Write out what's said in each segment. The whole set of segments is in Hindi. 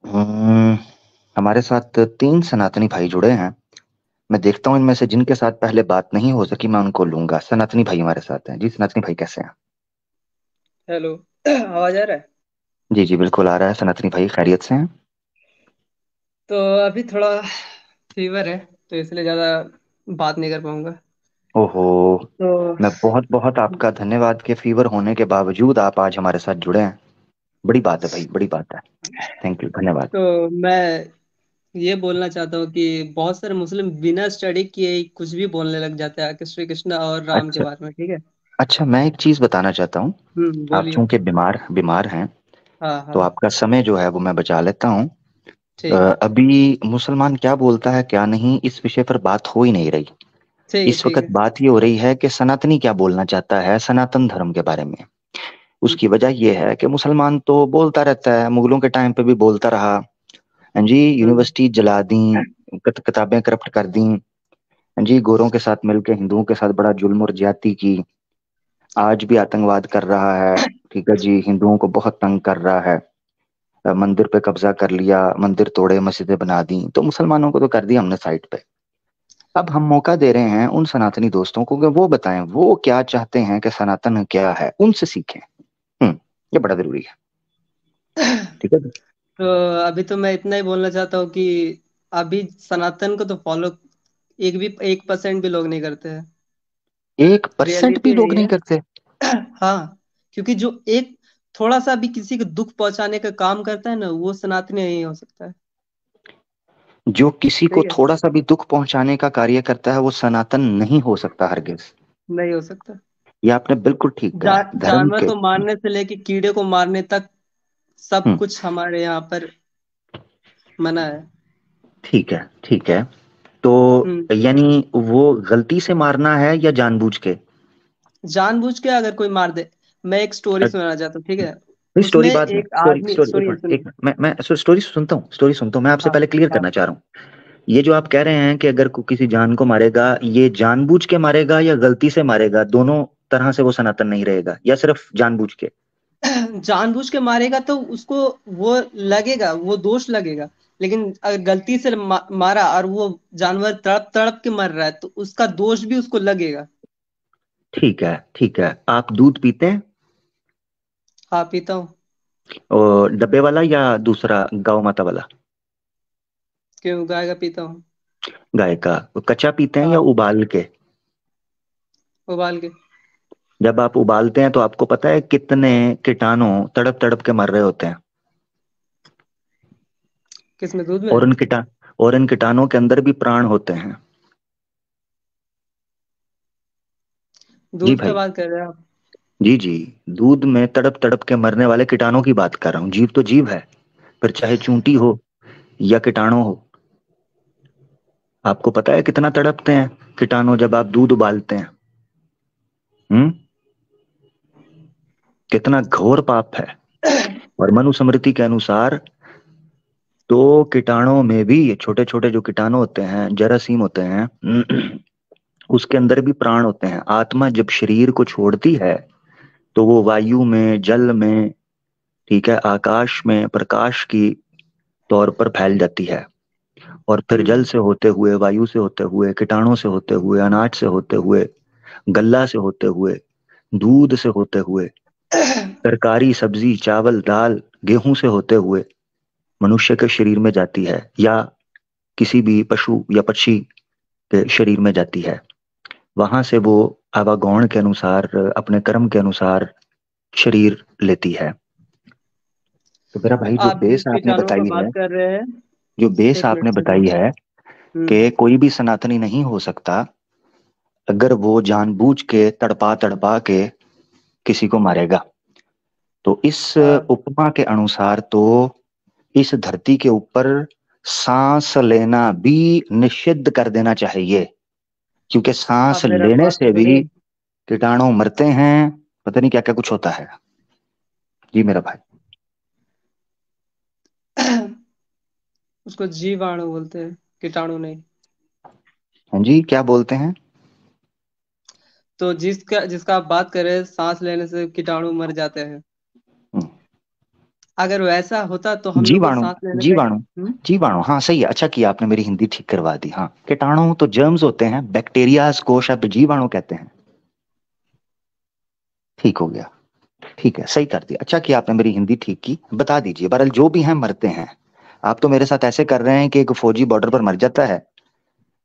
हम्म, हमारे साथ 3 सनातनी भाई जुड़े हैं। मैं देखता हूँ इनमें से जिनके साथ पहले बात नहीं हो सकी मैं उनको लूंगा। सनातनी भाई हमारे साथ हैं। जी सनातनी भाई कैसे हैं? हेलो। आवाज आ रहा है? जी जी बिल्कुल आ रहा है। सनातनी भाई खैरियत से हैं? तो अभी थोड़ा फीवर है, तो इसलिए ज्यादा बात नहीं कर पाऊंगा। ओहो। तो मैं बहुत बहुत आपका धन्यवाद कि फीवर होने के बावजूद आप आज हमारे साथ जुड़े हैं। बड़ी बात है भाई, बड़ी बात है। थैंक यू, धन्यवाद। तो मैं ये बोलना चाहता हूँ कि बहुत सारे मुस्लिम बिना स्टडी किए ही कुछ भी बोलने लग जाते हैं कि श्री कृष्ण और राम के अच्छा। बारे में। ठीक है। अच्छा, मैं एक चीज बताना चाहता हूँ। आप बोलिए। चूंकि बीमार बीमार हैं हाँ तो हाँ। आपका समय जो है वो मैं बचा लेता हूँ। ठीक है। अभी मुसलमान क्या बोलता है क्या नहीं इस विषय पर बात हो ही नहीं रही। ठीक है। इस ठीक वक्त है। बात ये हो रही है कि सनातनी क्या बोलना चाहता है सनातन धर्म के बारे में। हम्म, उसकी वजह यह है कि मुसलमान तो बोलता रहता है, मुगलों के टाइम पे भी बोलता रहा। हाँ जी, हम्म, यूनिवर्सिटी जला दी, किताबें करप्ट कर दी। हाँ जी, गोरों के साथ मिलकर हिंदुओं के साथ बड़ा जुल्म और ज्यादती की। आज भी आतंकवाद कर रहा है। ठीक है जी, हिंदुओं को बहुत तंग कर रहा है। मंदिर पे कब्जा कर लिया, मंदिर तोड़े, मस्जिदें बना दी, तो मुसलमानों को तो कर दिया हमने साइड पे। अब हम मौका दे रहे हैं उन सनातनी दोस्तों को कि वो बताएं वो क्या चाहते हैं, कि सनातन क्या है, उनसे सीखें। ये बड़ा जरूरी है। ठीक है। तो अभी तो मैं इतना ही बोलना चाहता हूँ कि अभी सनातन को तो फॉलो एक भी 1% भी लोग नहीं करते हैं। 1% रियलिटी भी यही लोग नहीं है। करते? हाँ, क्योंकि जो एक थोड़ा सा भी किसी को दुख पहुंचाने का काम करता है ना, वो सनातनी नहीं हो सकता है। जो किसी को ठीक है। थोड़ा सा भी दुख पहुंचाने का कार्य करता है वो सनातन नहीं हो सकता हरगिज। नहीं हो सकता। ये आपने बिल्कुल ठीक कहा, धर्म जानवर के। को मारने से लेके कीड़े को मारने तक सब हम्म। कुछ हमारे यहाँ पर मना है। ठीक है, ठीक है। तो हम्म। यानी वो गलती से मारना है या जानबूझ के? जानबूझ के अगर कोई मार दे। मैं एक स्टोरी सुनाना चाहता हूँ, ठीक है। नहीं, स्टोरी उसमें बाद में। एक स्टोरी आदमी, स्टोरी एक सुनिए मिनट, सुनिए। एक मिनट, मैं स्टोरी सुनता हूँ, स्टोरी सुनता हूँ। मैं आपसे हाँ पहले क्लियर हाँ। करना चाह रहा हूँ। ये जो आप कह रहे हैं कि अगर किसी जान को मारेगा, ये जानबूझ के मारेगा या गलती से मारेगा, दोनों तरह से वो सनातन नहीं रहेगा, या सिर्फ जानबूझ के? जानबूझ के मारेगा तो उसको वो लगेगा, वो दोष लगेगा। लेकिन अगर गलती से मारा और वो जानवर तड़प तड़प के मर रहा है तो उसका दोष भी उसको लगेगा। ठीक है, ठीक है। आप दूध पीते हैं? हाँ, पीता हूँ। और डब्बे वाला या दूसरा गौ माता वाला? क्यों, गाय का पीता हूँ। गाय का? कच्चा पीते हैं या हाँ, उबाल के? उबाल के। जब आप उबालते हैं तो आपको पता है कितने कीटाणु तड़प तड़प के मर रहे होते हैं? किसमें, दूध में? और उन कीटा और इन कीटाणुओं के अंदर भी प्राण होते हैं। जी दूध का भाई। बात कर रहे हैं आप? जी जी। दूध में तड़प तड़प के मरने वाले कीटाणुओं की बात कर रहा हूँ। जीव तो जीव है, फिर चाहे चूंटी हो या कीटाणु हो। आपको पता है कितना तड़पते हैं कीटाणु जब आप दूध उबालते हैं? हम्म। कितना घोर पाप है। और मनुस्मृति के अनुसार तो कीटाणुओं में भी छोटे छोटे जो कीटाणु होते हैं, जरासीम होते हैं, उसके अंदर भी प्राण होते हैं। आत्मा जब शरीर को छोड़ती है तो वो वायु में, जल में, ठीक है, आकाश में प्रकाश की तौर पर फैल जाती है। और फिर जल हम्म। से होते हुए, वायु से होते हुए, कीटाणु से होते हुए, अनाज से होते हुए, गल्ला से होते हुए, दूध से होते हुए, तरकारी, सब्जी, चावल, दाल, गेहूं से होते हुए मनुष्य के शरीर में जाती है, या किसी भी पशु या पक्षी के शरीर में जाती है। वहां से वो आवागौण के अनुसार, अपने कर्म के अनुसार शरीर लेती है। तो मेरा भाई, जो आप बेस जिस आपने कीटाणु का बताई है, बात कर रहे हैं। जो बेस एक आपने मिनट सुनिए। बताई है कि कोई भी सनातनी नहीं हो सकता अगर वो जानबूझ के तड़पा तड़पा के किसी को मारेगा, तो इस हाँ, उपमा के अनुसार तो इस धरती के ऊपर सांस लेना भी निषिद्ध कर देना चाहिए। क्योंकि सांस आप मेरा लेने बात से भी सुनिए। कीटाणु मरते हैं, पता नहीं क्या क्या कुछ होता है। जी मेरा भाई। उसको जीवाणु बोलते हैं, कीटाणु नहीं। हाँ जी, क्या बोलते हैं? तो जिसका जिसका आप बात कर रहे हैं, सांस लेने से कीटाणु मर जाते हैं। अगर वैसा होता तो हम लोग को जीवाणु। सांस लेने में। जीवाणु। जीवाणु, हाँ सही है, अच्छा किया आपने मेरी हिंदी ठीक करवा दी। हाँ, कीटाणु तो जर्म्स होते हैं, बैक्टीरियाज को शब्द जीवाणु कहते हैं। ठीक हो गया। ठीक है, सही कर दिया, अच्छा किया आपने मेरी हिंदी ठीक की। बता दीजिए, बहरहाल जो भी हैं मरते हैं। आप तो मेरे साथ ऐसे कर रहे हैं कि एक फौजी बॉर्डर पर मर जाता है,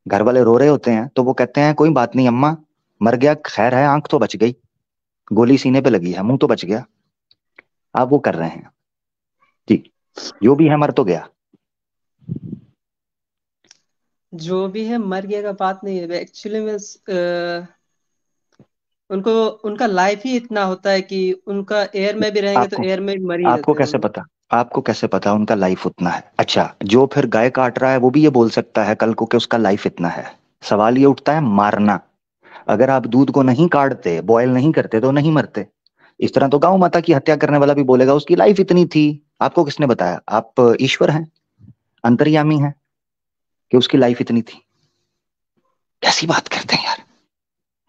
घर वाले रो रहे होते हैं, तो वो कहते हैं कोई बात नहीं अम्मा, मर गया खैर है, आंख तो बच गई, गोली सीने पे लगी है, मुंह तो बच गया। आप वो कर रहे हैं। जी। जो भी है मर तो गया। जो भी है मर गया का बात नहीं है एक्चुअली में। उनको उनका लाइफ ही इतना होता है कि उनका एयर में भी रहेंगे तो आपको एयर में भी मर ही आपको जाते हैं वो कैसे लोग। पता? आपको कैसे पता उनका लाइफ उतना है? अच्छा, जो फिर गाय काट रहा है वो भी ये बोल सकता है कल को कि उसका लाइफ इतना है। सवाल ये उठता है मारना। अगर आप दूध को नहीं काटते, बॉयल नहीं करते, तो नहीं मरते। इस तरह तो गौ माता की हत्या करने वाला भी बोलेगा उसकी लाइफ इतनी थी। आपको किसने बताया? आप ईश्वर हैं, अंतर्यामी हैं, कि उसकी लाइफ इतनी थी? कैसी बात करते हैं यार,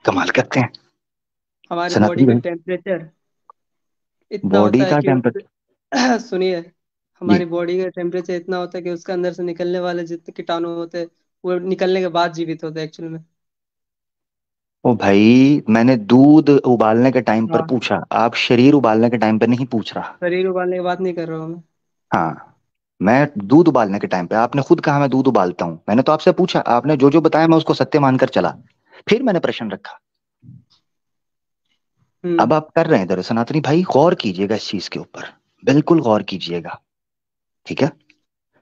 कमाल करते हैं हमारे बॉडी सनातनी का भाई। टेम्परेचर इतना बॉडी होता है का कि टेम्परेचर। सुनिए, जी। हमारी बॉडी का टेम्परेचर इतना होता है कि उसके अंदर से निकलने वाले जितने कीटाणु होते हैं वो निकलने के बाद जीवित होते हैं एक्चुअल में। ओ भाई, मैंने दूध उबालने के टाइम पर हाँ, पूछा, आप शरीर उबालने के टाइम पर नहीं पूछ रहा। शरीर उबालने की बात नहीं कर रहा हूँ मैं। हाँ, मैं दूध उबालने के टाइम पे, आपने खुद कहा मैं दूध उबालता हूँ, मैंने तो आपसे पूछा, आपने जो जो बताया मैं उसको सत्य मानकर चला। फिर मैंने प्रश्न रखा। अब हम्म। आप कर रहे हैं इधर, सनातनी भाई गौर कीजिएगा इस चीज के ऊपर, बिल्कुल गौर कीजिएगा। ठीक है,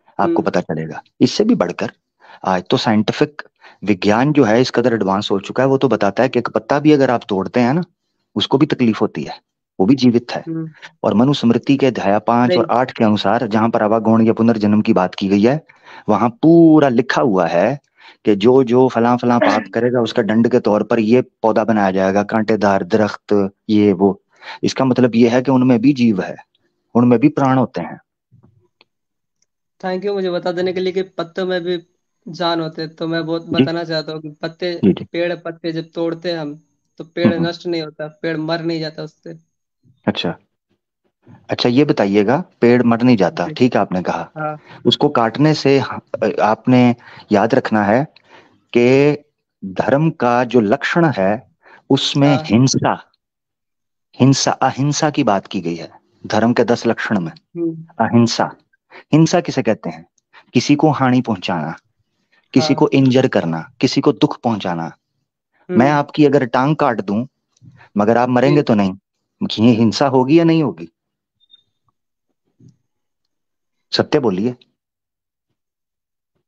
आपको हम्म। पता चलेगा। इससे भी बढ़कर आज तो साइंटिफिक विज्ञान जो है इस कदर एडवांस हो चुका है, वो तो बताता है कि एक पत्ता भी अगर आप तोड़ते हैं ना, उसको भी तकलीफ होती है, वो भी जीवित है। हम्म। और मनुस्मृति के अध्याय 5 और 8 के अनुसार, जहां पर अवागुण या पुनर्जन्म की बात की गई है, वहां पूरा लिखा हुआ है कि जो जो फलां फलां पाप नहीं। करेगा उसका दंड के तौर पर ये पौधा बनाया जाएगा, कांटेदार दरख्त, ये वो। इसका मतलब ये है कि उनमें भी जीव है, उनमें भी प्राण होते हैं। थैंक यू मुझे बता देने के लिए कि पत्तों में भी जान होते हैं। तो मैं बहुत जी बताना चाहता हूँ कि पत्ते, जी जी। पेड़ पत्ते जब तोड़ते हैं हम, तो पेड़ हम्म। नष्ट नहीं होता, पेड़ मर नहीं जाता उससे। अच्छा। अच्छा, ये बताइएगा, पेड़ मर नहीं जाता, जी। ठीक है आपने कहा। हाँ। उसको काटने से आपने याद रखना है कि धर्म का जो लक्षण है उसमें हाँ। हिंसा, हिंसा अहिंसा की बात की गई है। धर्म के 10 लक्षण में हम्म। अहिंसा। हिंसा किसे कहते हैं? किसी को हानि पहुंचाना, किसी को हाँ। इंजर करना, किसी को दुख पहुंचाना। मैं हम्म। आपकी अगर टांग काट दूं मगर आप मरेंगे जी। तो नहीं, ये हिंसा होगी या नहीं होगी? सत्य बोलिए।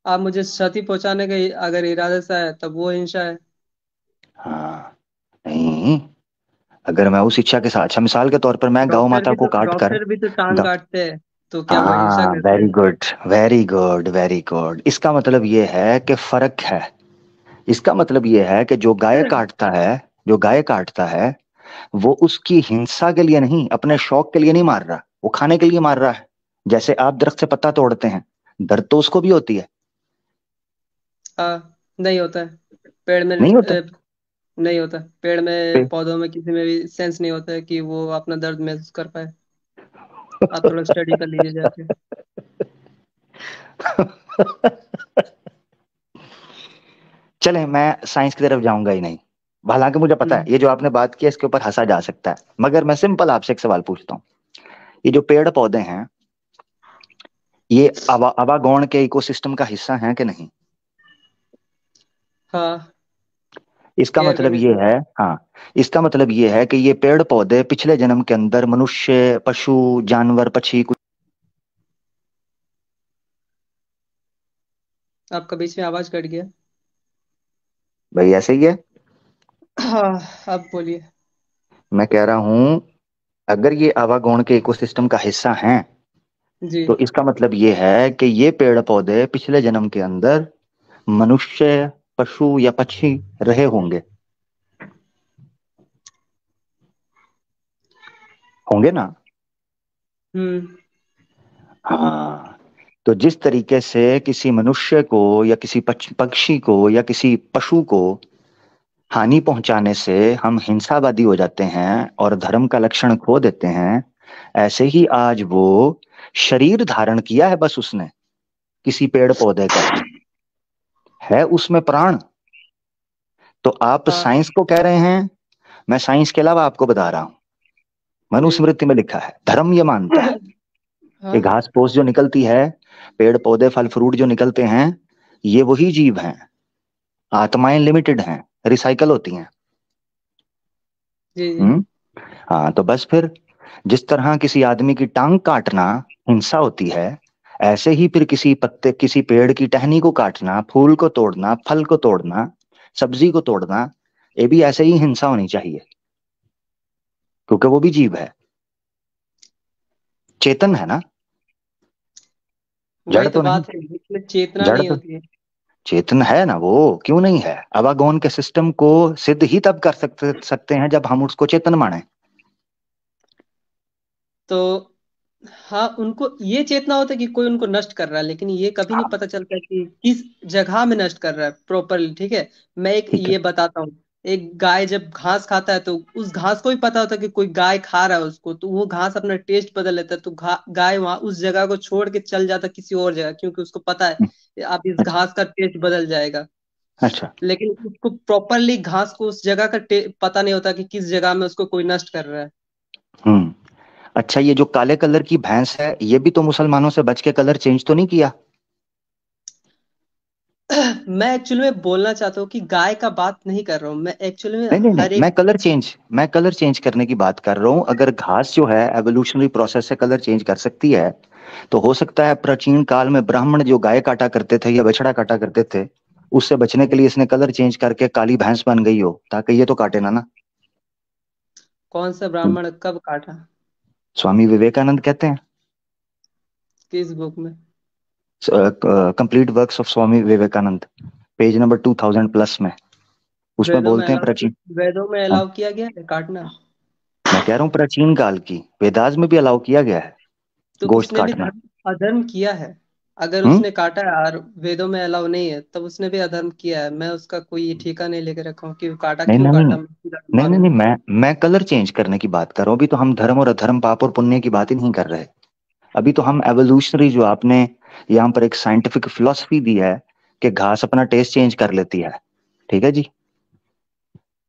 आप मुझे क्षति पहुंचाने के अगर इरादे से है तब वो हिंसा है। हाँ। नहीं, अगर मैं उस इच्छा के साथ, अच्छा मिसाल के तौर पर मैं गौ डॉक्टर माता भी को तो काट कर, डॉक्टर भी तो टांग काटते हैं, तो क्या वो हिंसा हाँ करते वेरी हैं? Good, very good, very good. इसका मतलब ये है कि फर्क है। इसका मतलब ये है कि जो गाय काटता है, जो गाय काटता है, वो उसकी हिंसा के लिए नहीं, अपने शौक के लिए नहीं मार रहा, वो खाने के लिए मार रहा है। जैसे आप दरख्त से पत्ता तोड़ते हैं, दर्द तो उसको भी होती है। हाँ, नहीं होता है पेड़ में। नहीं होता? नहीं होता पेड़ में, पे- पौधों में, किसी में भी सेंस नहीं होता है कि वो अपना दर्द महसूस कर पाए। आप थोड़ा स्टडी कर लीजिए जाके। चले, मैं साइंस की तरफ जाऊंगा ही नहीं। हालांकि मुझे पता है हम्म। ये जो आपने बात की है इसके ऊपर हंसा जा सकता है, मगर मैं सिंपल आपसे एक सवाल पूछता हूँ। ये जो पेड़ पौधे हैं, ये आवागौण के इकोसिस्टम का हिस्सा हैं कि नहीं? हाँ। इसका एयर मतलब ये कंडीशनर। है, हाँ, इसका मतलब ये है कि ये पेड़ पौधे पिछले जन्म के अंदर मनुष्य, पशु, जानवर, पक्षी कुछ। आपका बीच में आवाज कट गया। भाई ऐसे ही है। हाँ, अब बोलिए। मैं कह रहा हूं, अगर ये आवागौण के इकोसिस्टम का हिस्सा हैं, जी। तो इसका मतलब ये है कि ये पेड़ पौधे पिछले जन्म के अंदर मनुष्य, पशु या पक्षी रहे होंगे। होंगे ना? हम्म। हाँ। तो जिस तरीके से किसी मनुष्य को या किसी पक्षी को या किसी पशु को हानि पहुंचाने से हम हिंसावादी हो जाते हैं और धर्म का लक्षण खो देते हैं, ऐसे ही आज वो शरीर धारण किया है बस उसने, किसी पेड़ पौधे का, है उसमें प्राण। तो आप हाँ साइंस को कह रहे हैं, मैं साइंस के अलावा आपको बता रहा हूं। जी। मनुस्मृति में लिखा है, धर्म ये मानता है कि हाँ घास फूस जो निकलती है, पेड़ पौधे फल फ्रूट जो निकलते हैं, ये वही जीव हैं। आत्माएं लिमिटेड हैं, रिसाइकल होती हैं। जी जी। हम्म। हाँ, तो बस फिर जिस तरह किसी आदमी की टांग काटना हिंसा होती है, ऐसे ही फिर किसी पत्ते, किसी पेड़ की टहनी को काटना, फूल को तोड़ना, फल को तोड़ना, सब्जी को तोड़ना, ये भी ऐसे ही हिंसा होनी चाहिए, क्योंकि वो भी जीव है, चेतन है ना। जड़ वही तो तो नहीं। बात है, इसमें चेतना जड़ नहीं तो होती है। चेतन है ना, वो क्यों नहीं है? अवागोन के सिस्टम को सिद्ध ही तब कर सकते सकते हैं जब हम उसको चेतन माने। तो हाँ, उनको ये चेतना होता है कि कोई उनको नष्ट कर रहा है, लेकिन ये कभी नहीं हाँ, पता चलता कि किस जगह में नष्ट कर रहा है प्रॉपरली। ठीक है, मैं एक ठीक है। ये बताता हूँ। एक गाय जब घास खाता है तो उस घास को भी पता होता है कि कोई गाय खा रहा है उसको, तो वो घास अपना टेस्ट बदल लेता है, तो गाय वहां उस जगह को छोड़ के चल जाता है किसी और जगह, क्योंकि उसको पता है हम्म, कि अब इस अच्छा। घास का टेस्ट बदल जाएगा। अच्छा। लेकिन उसको प्रॉपरली घास को उस जगह का पता नहीं होता कि किस जगह में उसको कोई नष्ट कर रहा है। हम्म। अच्छा, ये जो काले कलर की भैंस है, ये भी तो मुसलमानों से बच के कलर चेंज तो नहीं किया? मैं एक्चुअली में बोलना चाहता हूँ कि गाय का बात नहीं कर रहा हूँ मैं, एक्चुअली में नहीं नहीं नहीं, हर एक। मैं कलर चेंज करने की बात कर रहा हूँ। अगर घास जो है एवोल्यूशनरी प्रोसेस से कलर चेंज कर सकती है, तो हो सकता है प्राचीन काल में ब्राह्मण जो गाय काटा करते थे या बछड़ा काटा करते थे, उससे बचने के लिए इसने कलर चेंज करके काली भैंस बन गई हो, ताकि ये तो काटे ना ना। कौन सा हम्म। ब्राह्मण कब काटा? स्वामी विवेकानंद कहते हैं, किस बुक में? Complete works of Swami Vivekananda, page number 2000 plus में, उसमें वेदों में बोलते हैं अलाउ प्राचीन। वेदों में हाँ, अलाउ किया गया है काटना? मैं कह रहा हूँ प्राचीन काल की वेदास में भी अलाउ किया गया है तो गोश्त उसने भी काटना। धर्म अधर्म किया है। अगर हम्म। उसने काटा है और वेदों में अलाउ नहीं है, तब उसने भी अधर्म किया है। मैं उसका कोई ये ठेका नहीं लेके रखा हूँ कि वो काटा नहीं क्यों नहीं काटा, नहीं मैं उसकी धर्म नहीं नहीं मानूं। नहीं, मैं कलर चेंज करने की बात कर रहा हूँ। अभी तो हम धर्म और अधर्म, पाप और पुण्य की बात ही नहीं कर रहे। अभी तो हम एवोल्यूशनरी, जो आपने यहाँ पर एक साइंटिफिक फिलोसफी दी है कि घास अपना टेस्ट चेंज कर लेती है, ठीक है जी,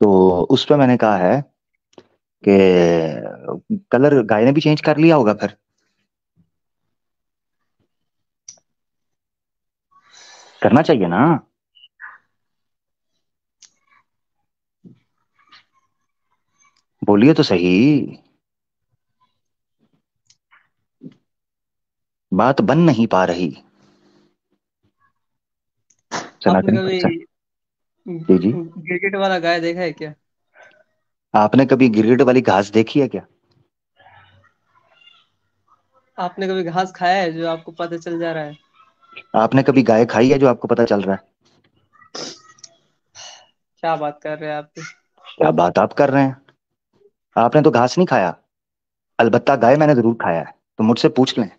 तो उस पे मैंने कहा है कि कलर गाय ने भी चेंज कर लिया होगा फिर। करना चाहिए ना। बोलिए तो सही, बात बन नहीं पा रही। आपने सनातन कभी जी जी। गिरगिट वाला गाय देखा है क्या? आपने कभी गिरगिट वाली घास देखी है क्या? आपने कभी घास खाया है जो आपको पता चल जा रहा है? आपने कभी गाय खाई है जो आपको पता चल रहा है? क्या बात कर रहे हैं आप? क्या बात आप कर रहे हैं? आपने तो घास नहीं खाया। अलबत्ता गाय मैंने जरूर खाया है, तो मुझसे पूछ लें।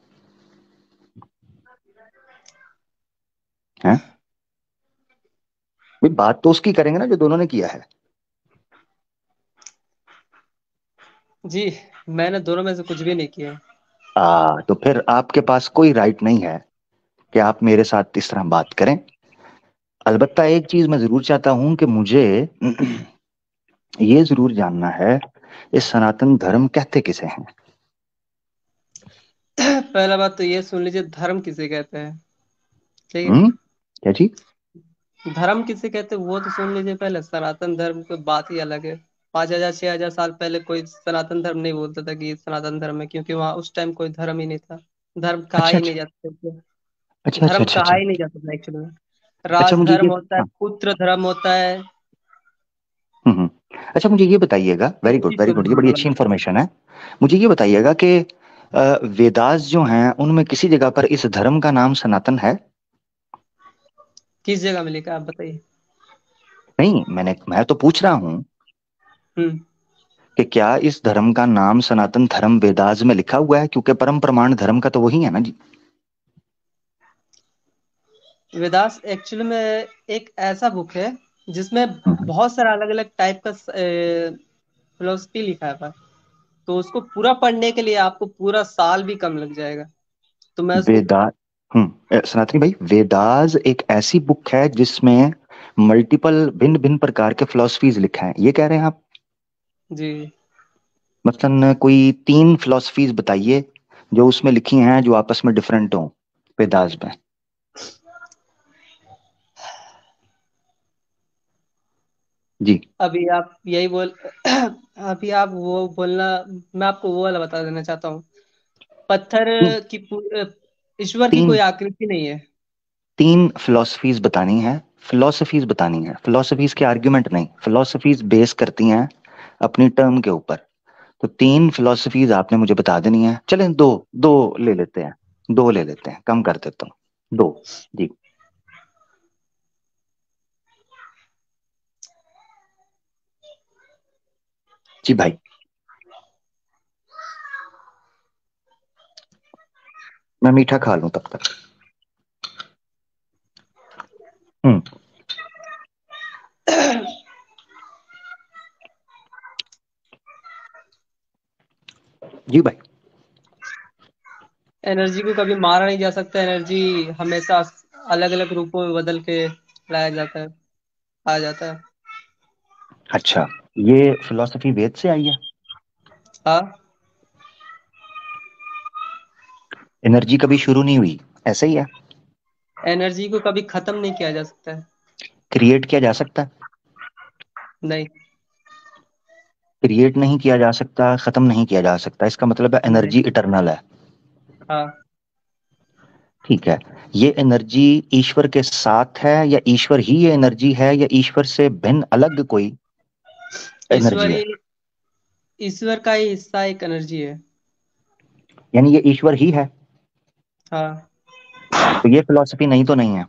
हैं? भाई, बात तो उसकी करेंगे ना जो दोनों ने किया है। जी, मैंने दोनों में से कुछ भी नहीं किया। तो फिर आपके पास कोई राइट नहीं है कि आप मेरे साथ इस तरह बात करें। अलबत्ता एक चीज मैं जरूर चाहता हूं कि मुझे ये जरूर जानना है, इस सनातन धर्म कहते किसे हैं? पहला बात तो ये सुन लीजिए, धर्म किसे कहते हैं। ठीक है, क्या जी? धर्म किसे कहते हैं वो तो सुन लीजिए पहले। सनातन धर्म की बात ही अलग है। 5,000 6,000 साल पहले कोई सनातन धर्म नहीं बोलता था कि ये सनातन धर्म है, क्योंकि वहां उस टाइम कोई धर्म ही नहीं था। धर्म कहा अच्छा ही अच्छा नहीं जाता था। अच्छा अच्छा धर्म अच्छा कहा अच्छा। ही नहीं जाता था एक्चुअली में। अच्छा, मुझे ये, राजधर्म होता है, हाँ, पुत्र धर्म होता है। हम्म। अच्छा, मुझे ये बताइएगा, वेरी इस गुड चीज वेरी को गुड, ये ध्यान बड़ी अच्छी रखना। इंफॉर्मेशन है। मुझे ये बताइएगा कि वेदास जो हैं उनमें किसी जगह पर इस धर्म का नाम सनातन है? किस जगह में लिखा है, आप बताइए। नहीं, मैं तो पूछ रहा हूँ हम्म। कि क्या इस धर्म का नाम सनातन धर्म वेदास में लिखा हुआ है, क्योंकि परम प्रमाण धर्म का तो वही है ना जी। वेदास एक्चुअली में एक ऐसा बुक है जिसमें हम्म। बहुत सारा अलग अलग टाइप का फिलोसफी लिखा है। तो उसको पूरा पढ़ने के लिए आपको पूरा साल भी कम लग जाएगा। तो मैं उसको। वेदा सनातनी भाई, वेदास एक ऐसी बुक है जिसमें मल्टीपल भिन्न भिन्न प्रकार के फिलोसफीज लिखे हैं, ये कह रहे हैं आप? जी। मसलन कोई 3 फिलोसफीज बताइए जो उसमें लिखी हैं, जो आपस में डिफरेंट हो वेदास में। जी। अभी आप यही बोल अभी आप वो बोलना, मैं आपको वो वाला बता देना चाहता हूँ। पत्थर तीन की ईश्वर की तीन कोई आकृति नहीं है। 3 फिलोसफीज बतानी है, फिलोसफीज बतानी है, फिलोसफीज के आर्ग्यूमेंट नहीं, फिलोसफीज बेस करती हैं अपनी टर्म के ऊपर। तो 3 फिलोसफीज आपने मुझे बता देनी है। चलें दो, दो ले लेते हैं, 2 ले लेते हैं, कम कर देता हूँ, 2। जी। जी भाई। मैं मीठा खा लूं तब तक। हम्म। जी भाई। एनर्जी को कभी मारा नहीं जा सकता। एनर्जी हमेशा अलग अलग रूपों में बदल के लाया जाता है, आ जाता है। अच्छा, ये फिलोसफी वेद से आई है? हाँ। एनर्जी कभी शुरू नहीं हुई, ऐसा ही है? एनर्जी को कभी खत्म नहीं किया जा सकता है। क्रिएट किया जा सकता है? नहीं। क्रिएट नहीं किया जा सकता, खत्म नहीं किया जा सकता, इसका मतलब है नहीं। एनर्जी इटरनल है। हाँ। ठीक है। ये एनर्जी ईश्वर के साथ है, या ईश्वर ही ये एनर्जी है, या ईश्वर से भिन्न अलग कोई एनर्जी ईश्वर है? ही, ईश्वर का ही हिस्सा एक एनर्जी है। यानी ये ईश्वर ही है? हाँ। तो ये फिलॉसफी नहीं तो नहीं है?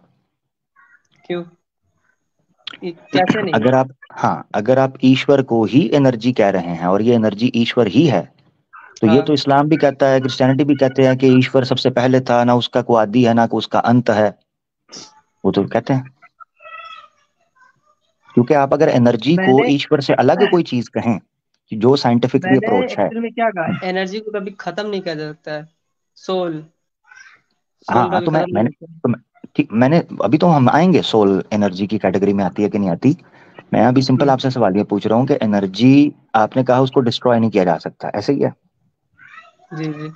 क्यों? कैसे नहीं? अगर आप, हाँ, अगर आप ईश्वर को ही एनर्जी कह रहे हैं और ये एनर्जी ईश्वर ही है, तो ये तो हाँ। इस्लाम भी कहता है, क्रिश्चियनिटी भी कहते हैं कि ईश्वर सबसे पहले था, ना उसका कोई आदि है ना कोई उसका अंत है। वो तो कहते हैं। क्योंकि आप अगर एनर्जी को मैंने ईश्वर से अलग कोई चीज कहें, कि जो साइंटिफिकली मैंने अप्रोच है। एक्चुअल में क्या कहा, एनर्जी को कभी खत्म नहीं किया जा सकता है। सोल, हाँ सोल हाँ, कभी तो मैं खत्म नहीं मैंने होता है। तो मैं, ठीक, मैंने अभी तो हम आएंगे सोल एनर्जी की कैटेगरी में आती है कि नहीं आती। मैं अभी सिंपल हम्म। आपसे सवाल ये पूछ रहा हूँ कि एनर्जी, आपने कहा उसको डिस्ट्रॉय नहीं किया जा सकता, ऐसे ही है? जी जी।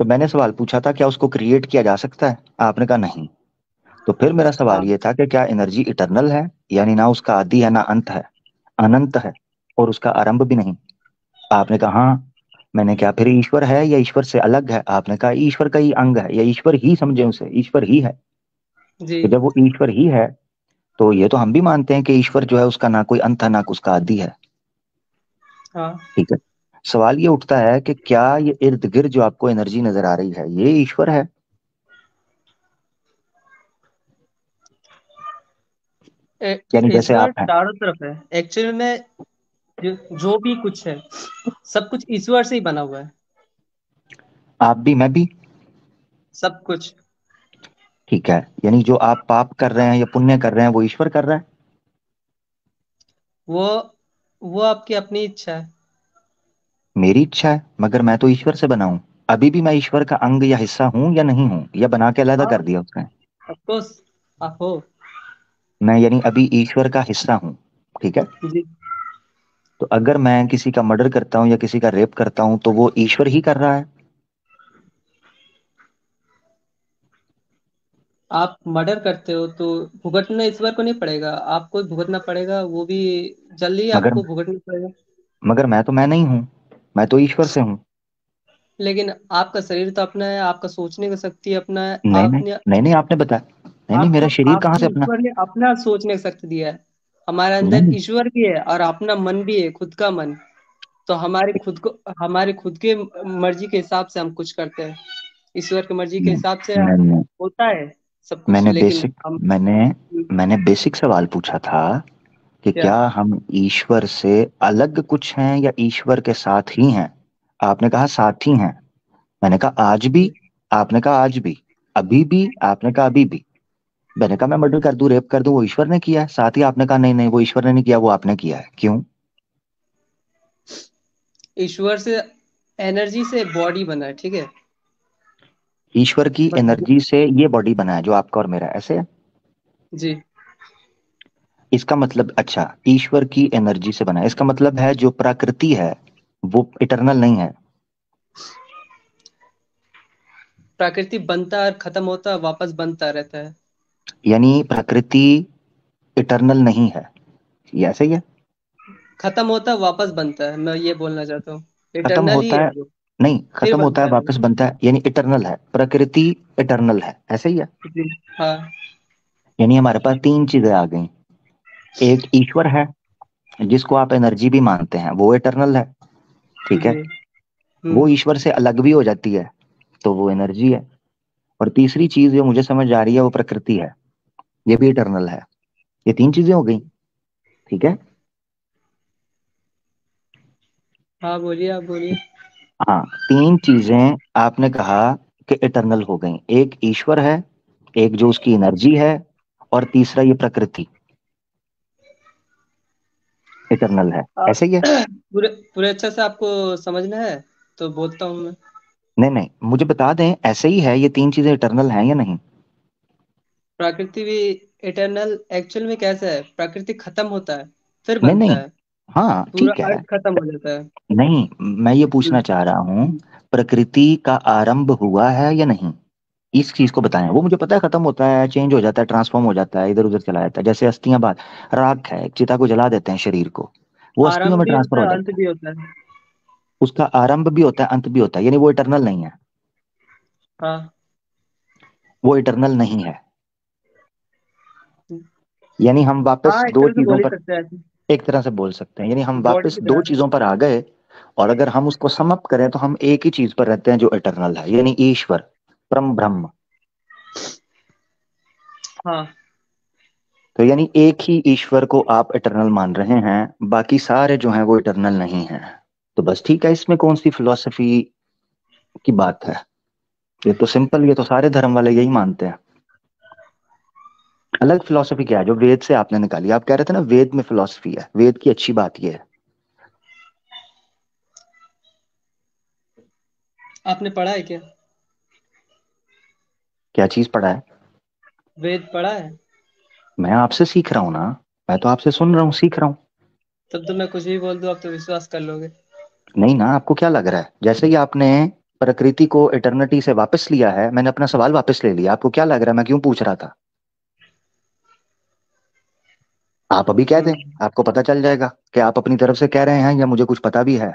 तो मैंने सवाल पूछा था क्या उसको क्रिएट किया जा सकता है, आपने कहा नहीं। तो फिर मेरा सवाल हाँ। ये था कि क्या एनर्जी इटरनल है, यानी ना उसका आदि है ना अंत है, अनंत है, और उसका आरंभ भी नहीं? आपने कहा हाँ। मैंने कहा फिर ईश्वर है या ईश्वर से अलग है? आपने कहा ईश्वर का ही अंग है, या ईश्वर ही समझे उसे, ईश्वर ही है। जी। तो जब वो ईश्वर ही है, तो ये तो हम भी मानते हैं कि ईश्वर जो है उसका ना कोई अंत है ना उसका आदि है। हाँ। ठीक है। सवाल ये उठता है कि क्या ये इर्द गिर्द जो आपको एनर्जी नजर आ रही है ये ईश्वर है? यानी जैसे ईश्वर आप हैं। चारों तरफ है एक्चुअल में। जो भी कुछ है, सब कुछ ईश्वर से ही बना हुआ है। आप भी, मैं भी। सब कुछ। ठीक है, यानी जो आप पाप कर रहे हैं या पुण्य कर रहे हैं वो ईश्वर कर रहा है? वो वो आपकी अपनी इच्छा है। मेरी इच्छा है, मगर मैं तो ईश्वर से बना हूं। अभी भी मैं ईश्वर का अंग या हिस्सा हूं या नहीं हूं, या बना के अलग हाँ, कर दिया उसने? ऑफ कोर्स आप हो। मैं यानी अभी ईश्वर का हिस्सा हूं। ठीक है। जी। तो अगर मैं किसी का मर्डर करता हूँ या किसी का रेप करता हूँ तो वो ईश्वर ही कर रहा है? आप मर्डर करते हो तो भुगतना ईश्वर को नहीं पड़ेगा, आपको भुगतना पड़ेगा, वो भी जल्दी ही मगर आपको भुगतना पड़ेगा। मगर मैं तो मैं नहीं हूं, मैं तो ईश्वर से हूं। लेकिन आपका शरीर तो अपना है, आपका सोचने का शक्ति अपना है, नहीं नहीं, आपने नहीं नहीं, आपने बताया। नहीं नहीं, आपको मेरा शरीर कहाँ आपको से अपना? ईश्वर ने अपना सोचने का शक्ति दिया है। हमारे अंदर नहीं। ईश्वर भी है और अपना मन भी है, खुद का मन। तो हमारे खुद के मर्जी के हिसाब से हम कुछ करते हैं। ईश्वर की मर्जी के नहीं हिसाब से नहीं नहीं, होता है सब कुछ, मैंने लेकिन बेसिक हम। मैंने मैंने बेसिक सवाल पूछा था कि क्या? क्या हम ईश्वर से अलग कुछ हैं या ईश्वर के साथ ही हैं? आपने कहा साथ ही हैं। मैंने कहा आज भी? आपने कहा आज भी। अभी भी? आपने कहा अभी भी। मैंने कहा मैं मर्डर कर दूं, रेप कर दूं, वो ईश्वर ने किया है? साथ ही आपने कहा नहीं नहीं, वो ईश्वर ने नहीं किया, वो आपने किया है। क्यों? ईश्वर से एनर्जी से बॉडी बना है, ठीक है। ईश्वर की बस। एनर्जी से ये बॉडी बना है जो आपका और मेरा, ऐसे है? जी। इसका मतलब, अच्छा, ईश्वर की एनर्जी से बना है, इसका मतलब है जो प्रकृति है वो इटरनल नहीं है। प्रकृति बनता है और खत्म होता है, वापस बनता रहता है। यानी प्रकृति इटरनल नहीं है, ये ऐसे ही है? खत्म होता है, वापस बनता है, मैं ये बोलना चाहता हूँ। खत्म इटरनल ही होता है है, वो। नहीं, फिर खत्म होता है बनता है वो। वापस बनता है, यानी इटरनल है, प्रकृति इटरनल है, ऐसे ही है? जी। हाँ। यानी हमारे पास तीन चीजें आ गई। एक ईश्वर है, जिसको आप एनर्जी भी मानते हैं, वो इटरनल है, ठीक है। जी। वो हम्म। ईश्वर से अलग भी हो जाती है, तो वो एनर्जी है। और तीसरी चीज जो मुझे समझ आ रही है वो प्रकृति है, ये भी इटरनल है। ये तीन चीजें हो गई, ठीक है। हाँ बोलिए, आप बोलिए। हाँ, तीन चीजें आपने कहा कि इटरनल हो गई। एक ईश्वर है, एक जो उसकी एनर्जी है, और तीसरा ये प्रकृति इटरनल है, आप ऐसे ही है? पूरे पूरे अच्छे से आपको समझना है तो बोलता हूँ मैं। नहीं नहीं, मुझे बता दें, ऐसे ही है, ये तीन चीजें इटरनल हैं या नहीं? प्रकृति भी इटरनल एक्चुअल में कैसा है, प्रकृति खत्म होता है फिर नहीं बनता नहीं, है। हाँ पूरा ठीक है। अर्थ खत्म हो जाता है। नहीं, मैं ये पूछना हम्म। चाह रहा हूँ, प्रकृति का आरंभ हुआ है या नहीं, इस चीज को बताएं। वो मुझे पता है, खत्म होता है, चेंज हो जाता है, ट्रांसफॉर्म हो जाता है, इधर उधर चला जाता है, जैसे अस्थियां बात, राख है, चिता को जला देते हैं शरीर को, वो अस्थियों आरंभ में भी ट्रांसफर होता हो है, अंत जाता है। भी होता है। उसका आरंभ भी होता है, अंत भी होता है, यानी वो इटरनल नहीं है। हाँ। वो इटरनल नहीं है, यानी हम वापस हाँ, एक दो तरह से चीजों बोल ही पर, सकते हैं ऐसे। एक तरह से बोल सकते हैं, यानी हम बॉडी वापस की दो तरह। चीजों पर आ गए। और अगर हम उसको सम अप करें तो हम एक ही चीज पर रहते हैं जो इटरनल है, यानी ईश्वर, परम ब्रह्म। हाँ। तो यानी एक ही ईश्वर को आप इटरनल मान रहे हैं, बाकी सारे जो हैं वो इटरनल नहीं हैं। तो बस ठीक है, इसमें कौन सी फिलॉसफी की बात है? ये तो सिंपल, ये तो सारे धर्म वाले यही मानते हैं। अलग फिलॉसफी क्या है जो वेद से आपने निकाली? आप कह रहे थे ना वेद में फिलॉसफी है, वेद की अच्छी बात ये है। आपने पढ़ा है क्या? क्या चीज पढ़ा है? वेद पढ़ा है? मैं आपसे सीख रहा हूँ ना, मैं तो आपसे सुन रहा हूँ, सीख रहा हूँ। तब तो मैं कुछ भी बोल दूं आप तो विश्वास कर लोगे। नहीं ना, आपको क्या लग रहा है, जैसे ही आपने प्रकृति को इटर्निटी से वापस लिया है, मैंने अपना सवाल वापस ले लिया, आपको क्या लग रहा है मैं क्यों पूछ रहा था? आप अभी कह दें, हम्म। आपको पता चल जाएगा कि आप अपनी तरफ से कह रहे हैं या मुझे कुछ पता भी है।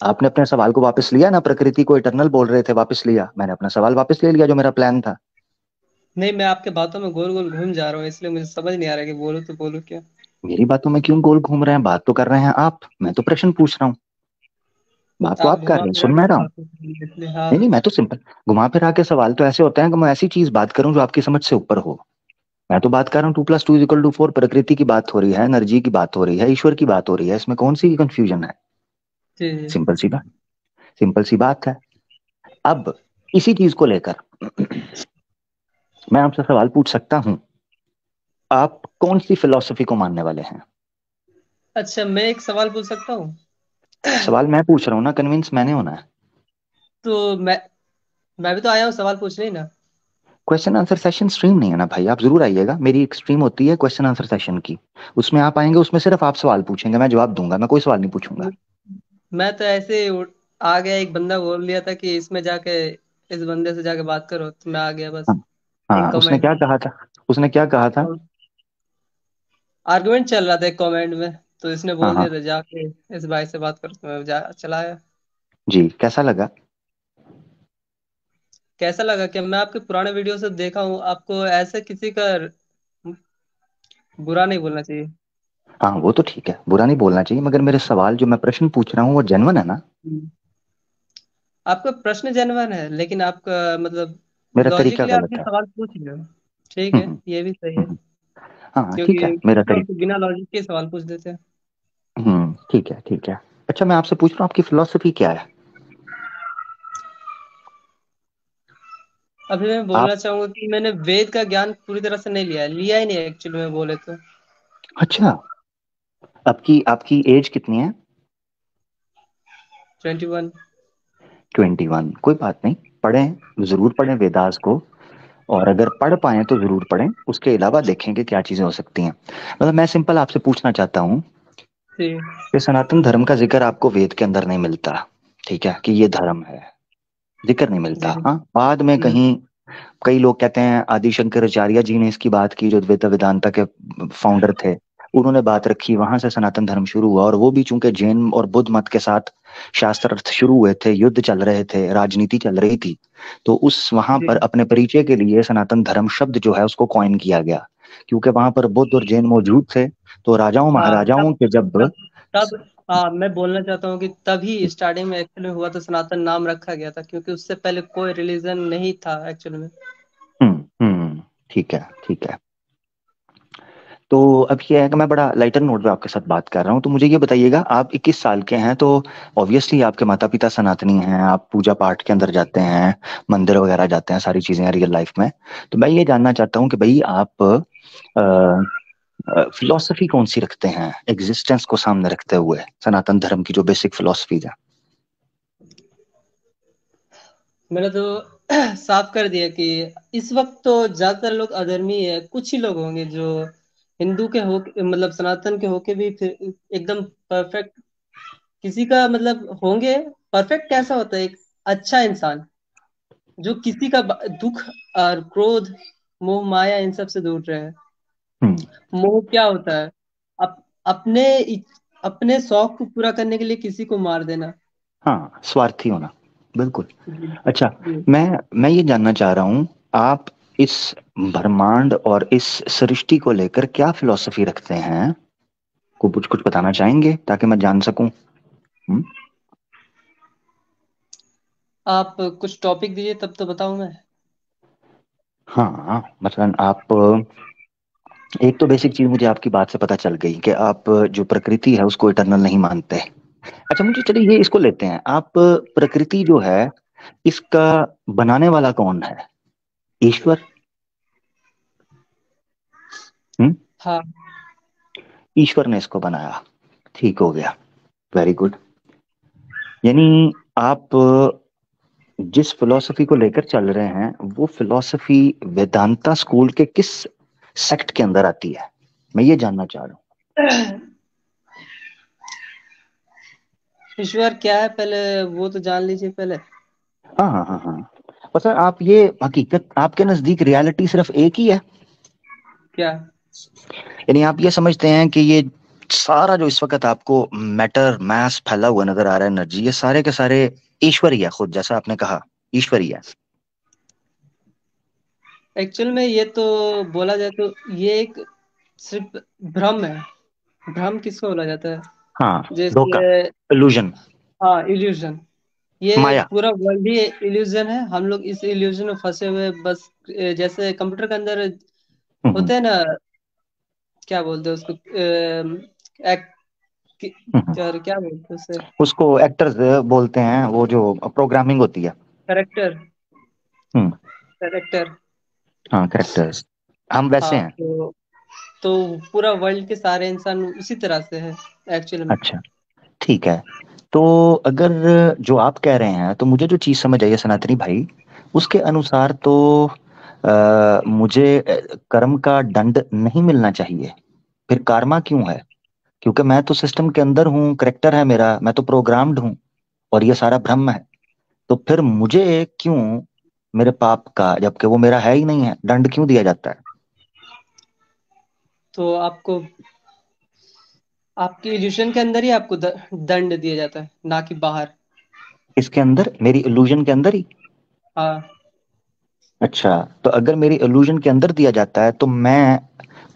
आपने अपने सवाल को वापस लिया ना, प्रकृति को इटरनल बोल रहे थे, वापस लिया, मैंने अपना सवाल वापस ले लिया जो मेरा प्लान था। नहीं, मैं आपके बातों में गोल गोल घूम जा रहा हूँ, इसलिए मुझे समझ नहीं आ रहा कि बोलूं तो बोलूं क्या। मेरी बातों में क्यों गोल घूम रहे हैं, बात तो कर रहे हैं आप, मैं तो प्रश्न पूछ रहा हूँ, बात तो आप आप कर घुमा रहे हैं, फिरा सुन के मैं रहा सवाल हूँ। पूछ रहे हैं, इसलिए हाँ। नहीं नहीं, मैं तो सिंपल, घुमा फिरा के सवाल तो ऐसे होते हैं कि मैं ऐसी चीज बात करूं जो आपकी समझ से ऊपर हो। मैं तो बात कर रहा हूँ 2+2=4, प्रकृति की बात हो रही है, एनर्जी की बात हो रही है, ईश्वर की बात हो रही है, इसमें कौन सी कंफ्यूजन है? जी जी। सिंपल सी बात, सिंपल सी बात है। अब इसी चीज को लेकर मैं आपसे सवाल पूछ सकता हूं, आप कौन सी फिलॉसफी को मानने वाले हैं? अच्छा, मैं एक सवाल पूछ सकता हूँ? सवाल मैं पूछ रहा हूँ ना, कन्विंस मैंने होना है। तो मैं भी तो आया हूँ सवाल पूछने ही ना। क्वेश्चन आंसर सेशन स्ट्रीम नहीं है ना भाई, आप जरूर आइएगा, मेरी एक स्ट्रीम होती है क्वेश्चन आंसर सेशन की, उसमें आप आएंगे, उसमें सिर्फ आप सवाल पूछेंगे, मैं जवाब दूंगा, मैं कोई सवाल नहीं पूछूंगा। मैं तो ऐसे ही आ गया, एक बंदा बोल लिया था कि इसमें जाके इस बंदे से जाके बात करो, तो मैं आ गया बस। हाँ हाँ, एक उसने कमेंट क्या में कहा था? उसने क्या कहा था? आर्गुमेंट चल रहा था एक कमेंट में, तो इसने हाँ बोल हाँ, दिया था जाके इस भाई से बात करो, तो मैं चला आया। जी, कैसा लगा? कैसा लगा कि मैं आपके पुराने वीडियो से देखा हूँ, आपको ऐसे किसी का बुरा नहीं बोलना चाहिए। हाँ वो तो ठीक है, बुरा नहीं बोलना चाहिए, मगर मेरे सवाल जो मैं प्रश्न पूछ रहा हूँ वो जेन्युइन है ना? हम्म। आपका प्रश्न जेन्युइन है, लेकिन आपका मतलब मेरा तरीका लॉजिकली आप गलत ये है। सवाल पूछ रहे हो। ठीक है, हम्म ये भी सही है। हम्म, हाँ ठीक है, क्योंकि मेरा कुछ लोग तो तरीका। बिना लॉजिक के सवाल पूछ देते हैं। ठीक है ठीक है। अच्छा, मैं आपसे पूछ रहा हूँ, आपकी फिलोसफी क्या है? अभी मैं आप, बोलना चाहूंगा कि मैंने वेद का ज्ञान पूरी तरह से नहीं लिया है, लिया ही नहीं एक्चुअली में बोले तो। अच्छा, आपकी आपकी एज कितनी है? 21। 21, कोई बात नहीं, पढ़ें, जरूर पढ़ें वेदास को। और अगर पढ़ पाए तो जरूर पढ़ें, उसके अलावा देखेंगे क्या चीजें हो सकती हैं। मतलब मैं सिंपल आपसे पूछना चाहता हूँ जी कि सनातन धर्म का जिक्र आपको वेद के अंदर नहीं मिलता, ठीक है, कि ये धर्म है, जिक्र नहीं मिलता। जी। हाँ, बाद में कहीं कई लोग कहते हैं आदि शंकराचार्य जी ने इसकी बात की, जो द्वैत वेदांता के फाउंडर थे, उन्होंने बात रखी, वहां से सनातन धर्म शुरू हुआ। और वो भी चूंकि जैन और बुद्ध मत के साथ शास्त्रार्थ शुरू हुए थे, युद्ध चल रहे थे, राजनीति चल रही थी, तो उस वहां जी। पर अपने परिचय के लिए सनातन धर्म शब्द जो है उसको कॉइन किया गया, क्योंकि वहां पर बुद्ध और जैन मौजूद थे। तो राजाओं हाँ महाराजाओं तब के जब तब तब हाँ, मैं बोलना चाहता हूँ कि तभी स्टार्टिंग में एक्चुअली हुआ तो सनातन नाम रखा गया था, क्योंकि उससे पहले कोई रिलीजन नहीं था एक्चुअल में। ठीक है, ठीक है। तो अब ये है कि मैं बड़ा लाइटर नोट पे आपके साथ बात कर रहा हूँ। तो मुझे ये बताइएगा, आप 21 साल के हैं, तो ऑब्वियसली आपके माता पिता सनातनी हैं, आप पूजा पाठ के अंदर जाते हैं, मंदिर वगैरह जाते हैं, सारी चीजें रियल लाइफ में। तो मैं ये जानना चाहता हूँ कि भाई आप फिलोसफी कौन सी रखते हैं, एग्जिस्टेंस को सामने रखते हुए, सनातन धर्म की जो बेसिक फिलोसफीज है। मैंने तो साफ कर दिया कि इस वक्त तो ज्यादातर लोग अधर्मी है, कुछ ही लोग होंगे जो हिंदू के हो, मतलब सनातन के होके भी फिर एकदम परफेक्ट किसी का मतलब होंगे। परफेक्ट कैसा होता है? एक अच्छा इंसान जो किसी का दुख और क्रोध, मोह माया इन सब से दूर रहे। हम्म। मोह क्या होता है? अपने अपने शौक को पूरा करने के लिए किसी को मार देना। हाँ, स्वार्थी होना, बिल्कुल। जी अच्छा, जी। मैं ये जानना चाह रहा हूँ, आप इस ब्रह्मांड और इस सृष्टि को लेकर क्या फिलॉसफी रखते हैं, को कुछ कुछ बताना चाहेंगे ताकि मैं जान सकूं। हम्म? आप कुछ टॉपिक दीजिए तब तो बताऊं मैं। हाँ, मतलब आप, एक तो बेसिक चीज मुझे आपकी बात से पता चल गई कि आप जो प्रकृति है उसको इटरनल नहीं मानते। अच्छा, मुझे चलिए ये इसको लेते हैं, आप प्रकृति जो है इसका बनाने वाला कौन है, ईश्वर। हम्म। हाँ। ईश्वर ने इसको बनाया, ठीक हो गया, वेरी गुड। यानी आप जिस फिलॉसफी को लेकर चल रहे हैं वो फिलॉसफी वेदांता स्कूल के किस सेक्ट के अंदर आती है, मैं ये जानना चाह रहा ईश्वर क्या है पहले वो तो जान लीजिए पहले। हूँ। हाँ हाँ हाँ हाँ, और सर आप ये हकीकत, आपके नजदीक रियलिटी सिर्फ एक ही है, क्या? यानी आप ये समझते हैं कि ये सारा जो इस वक्त आपको मैटर मैस फैला हुआ नजर आ रहा है, एनर्जी, ये सारे के सारे ईश्वर ही है, खुद जैसा आपने कहा ईश्वर ही है। एक्चुअल में ये तो बोला जाए तो ये एक सिर्फ भ्रम है। भ्रम किसको बोला जाता है? हाँ, धोखा, जैसे इल्यूजन, हाँ, इल्यूजन। ये माया। पूरा वर्ल्ड ही इल्यूजन है, हम लोग इस इल्यूजन में फंसे हुए बस। जैसे कंप्यूटर के अंदर हम्म, होते हैं ना, क्या बोलते हैं उसको? एक्ट, हम्म। क्या क्या बोलते हैं उसे? उसको एक्टर्स बोलते हैं, वो जो प्रोग्रामिंग होती है। करेक्टर। हम्म। करेक्टर। हाँ, करेक्टर्स, हम वैसे हाँ हैं। तो पूरा वर्ल्ड के सारे इंसान उसी तरह से है एक्चुअल में। अच्छा, ठीक है। तो अगर जो आप कह रहे हैं, तो मुझे जो चीज समझ आई है सनातनी भाई, उसके अनुसार तो मुझे कर्म का दंड नहीं मिलना चाहिए। फिर कार्मा क्यों है? क्योंकि मैं तो सिस्टम के अंदर हूँ, करेक्टर है मेरा, मैं तो प्रोग्राम्ड हूँ, और ये सारा भ्रम है। तो फिर मुझे क्यों मेरे पाप का, जबकि वो मेरा है ही नहीं है, दंड क्यों दिया जाता है? तो आपको आपके इल्यूशन के अंदर ही आपको दंड दिया जाता है, ना कि बाहर। इसके अंदर, मेरी इल्यूजन के अंदर ही? हाँ। अच्छा, तो अगर मेरी इल्यूजन के अंदर दिया जाता है तो मैं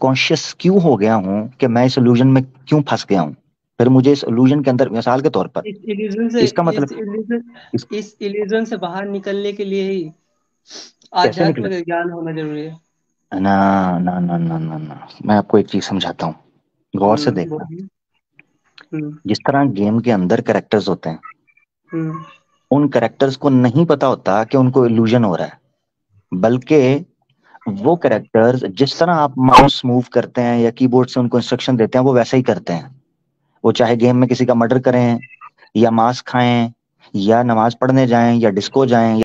कॉन्शियस क्यों हो गया हूं कि मैं इस इल्यूजन में क्यों फंस गया हूं? फिर मुझे इस इल्यूजन के अंदर, मिसाल के तौर पर, इस इल्यूजन से इसका इस मतलब, इल्यूजन इस इस इल्यूजन से बाहर निकलने के लिए ही कैसे निकले? आध्यात्मिक ज्ञान होना जरूरी है। ना ना ना ना ना ना, मैं आपको एक चीज समझाता हूँ, गौर से देखना। बोलिए। हम्म जिस तरह गेम के अंदर कैरेक्टर्स होते हैं, हम्म। उन कैरेक्टर्स को नहीं पता होता कि उनको इल्यूजन हो रहा है, बल्कि वो कैरेक्टर्स जिस तरह आप माउस मूव करते हैं या कीबोर्ड से उनको इंस्ट्रक्शन देते हैं वो वैसा ही करते हैं। वो चाहे गेम में किसी का मर्डर करें या मांस खाएं या नमाज पढ़ने जाएं या डिस्को जाएं